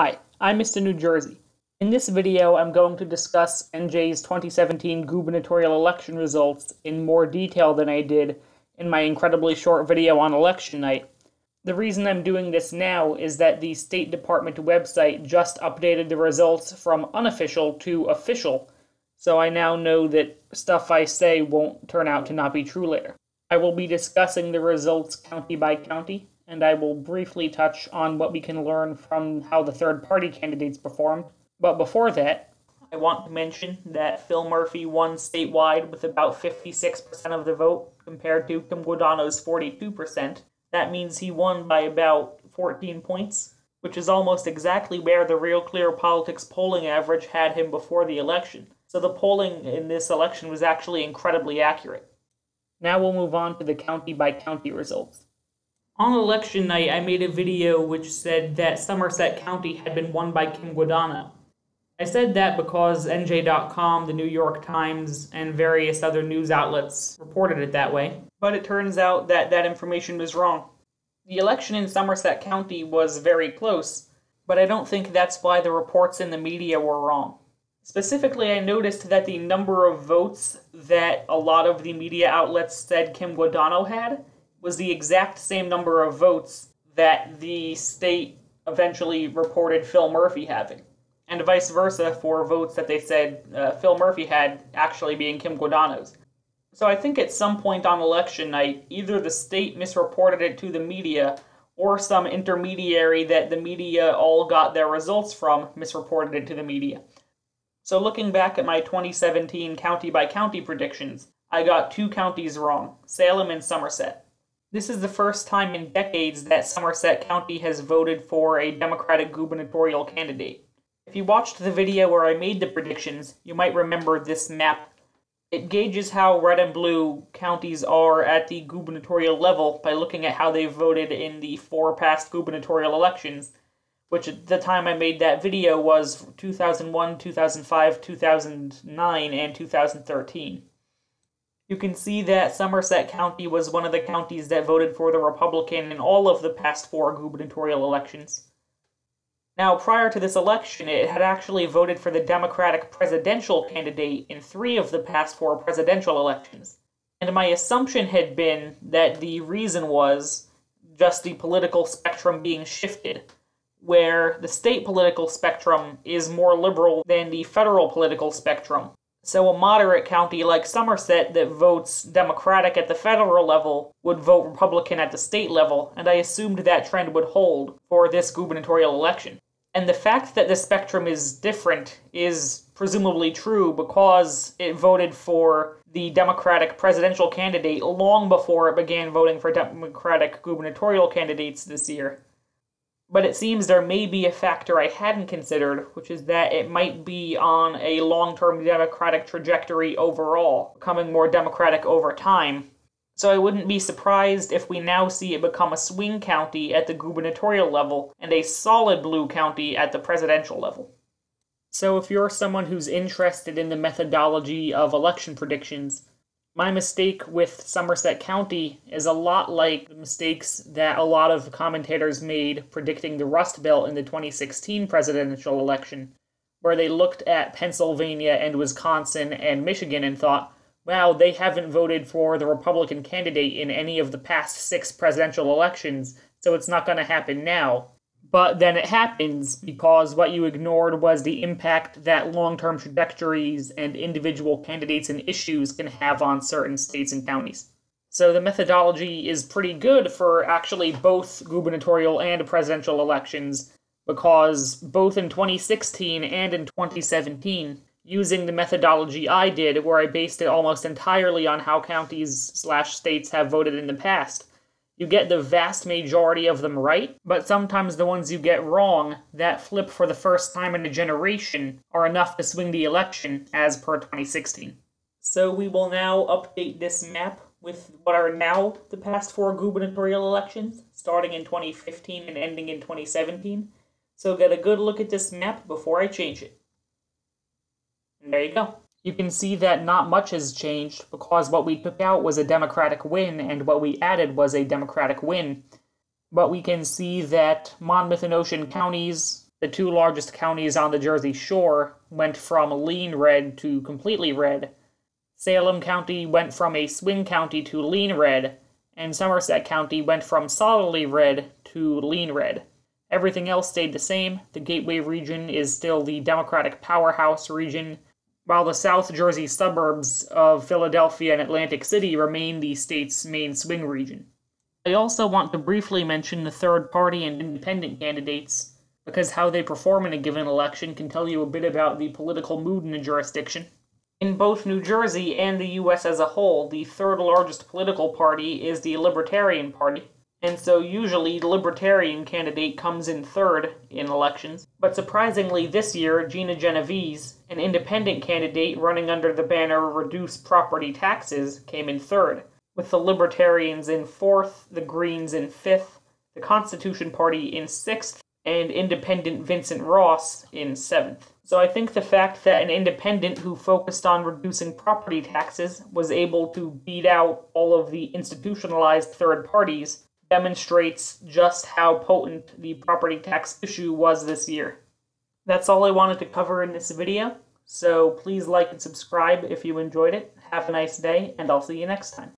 Hi, I'm Mr. New Jersey. In this video, I'm going to discuss NJ's 2017 gubernatorial election results in more detail than I did in my incredibly short video on election night. The reason I'm doing this now is that the State Department website just updated the results from unofficial to official, so I now know that stuff I say won't turn out to not be true later. I will be discussing the results county by county, and I will briefly touch on what we can learn from how the third-party candidates performed. But before that, I want to mention that Phil Murphy won statewide with about 56% of the vote, compared to Kim Guadagno's 42%. That means he won by about 14 points, which is almost exactly where the Real Clear Politics polling average had him before the election. So the polling in this election was actually incredibly accurate. Now we'll move on to the county-by-county results. On election night, I made a video which said that Somerset County had been won by Kim Guadagno. I said that because NJ.com, the New York Times, and various other news outlets reported it that way, but it turns out that that information was wrong. The election in Somerset County was very close, but I don't think that's why the reports in the media were wrong. Specifically, I noticed that the number of votes that a lot of the media outlets said Kim Guadagno had was the exact same number of votes that the state eventually reported Phil Murphy having, and vice versa for votes that they said Phil Murphy had actually being Kim Guadagno's. So I think at some point on election night, either the state misreported it to the media, or some intermediary that the media all got their results from misreported it to the media. So looking back at my 2017 county-by-county predictions, I got two counties wrong, Salem and Somerset. This is the first time in decades that Somerset County has voted for a Democratic gubernatorial candidate. If you watched the video where I made the predictions, you might remember this map. It gauges how red and blue counties are at the gubernatorial level by looking at how they voted in the 4 past gubernatorial elections, which at the time I made that video was 2001, 2005, 2009, and 2013. You can see that Somerset County was one of the counties that voted for the Republican in all of the past 4 gubernatorial elections. Now, prior to this election, it had actually voted for the Democratic presidential candidate in 3 of the past 4 presidential elections. And my assumption had been that the reason was just the political spectrum being shifted, where the state political spectrum is more liberal than the federal political spectrum. So a moderate county like Somerset that votes Democratic at the federal level would vote Republican at the state level, and I assumed that trend would hold for this gubernatorial election. And the fact that the spectrum is different is presumably true because it voted for the Democratic presidential candidate long before it began voting for Democratic gubernatorial candidates this year. But it seems there may be a factor I hadn't considered, which is that it might be on a long-term Democratic trajectory overall, becoming more Democratic over time. So I wouldn't be surprised if we now see it become a swing county at the gubernatorial level and a solid blue county at the presidential level. So if you're someone who's interested in the methodology of election predictions, my mistake with Somerset County is a lot like the mistakes that a lot of commentators made predicting the Rust Belt in the 2016 presidential election, where they looked at Pennsylvania and Wisconsin and Michigan and thought, wow, they haven't voted for the Republican candidate in any of the past 6 presidential elections, so it's not going to happen now. But then it happens because what you ignored was the impact that long-term trajectories and individual candidates and issues can have on certain states and counties. So the methodology is pretty good for actually both gubernatorial and presidential elections, because both in 2016 and in 2017, using the methodology I did, where I based it almost entirely on how counties/states have voted in the past, you get the vast majority of them right, but sometimes the ones you get wrong, that flip for the first time in a generation, are enough to swing the election, as per 2016. So we will now update this map with what are now the past 4 gubernatorial elections, starting in 2015 and ending in 2017. So get a good look at this map before I change it. And there you go. You can see that not much has changed because what we took out was a Democratic win and what we added was a Democratic win. But we can see that Monmouth and Ocean counties The two largest counties on the Jersey Shore went from lean red to completely red. Salem County went from a swing county to lean red, and Somerset County went from solidly red to lean red. Everything else stayed the same. The Gateway region is still the Democratic powerhouse region, while the South Jersey suburbs of Philadelphia and Atlantic City remain the state's main swing region. I also want to briefly mention the third party and independent candidates, because how they perform in a given election can tell you a bit about the political mood in a jurisdiction. In both New Jersey and the U.S. as a whole, the third largest political party is the Libertarian Party, and so usually the Libertarian candidate comes in third in elections. But surprisingly this year, Gina Genovese, an independent candidate running under the banner Reduce Property Taxes, came in third, with the Libertarians in fourth, the Greens in fifth, the Constitution Party in sixth, and independent Vincent Ross in seventh. So I think the fact that an independent who focused on reducing property taxes was able to beat out all of the institutionalized third parties demonstrates just how potent the property tax issue was this year. That's all I wanted to cover in this video, so please like and subscribe if you enjoyed it. Have a nice day, and I'll see you next time.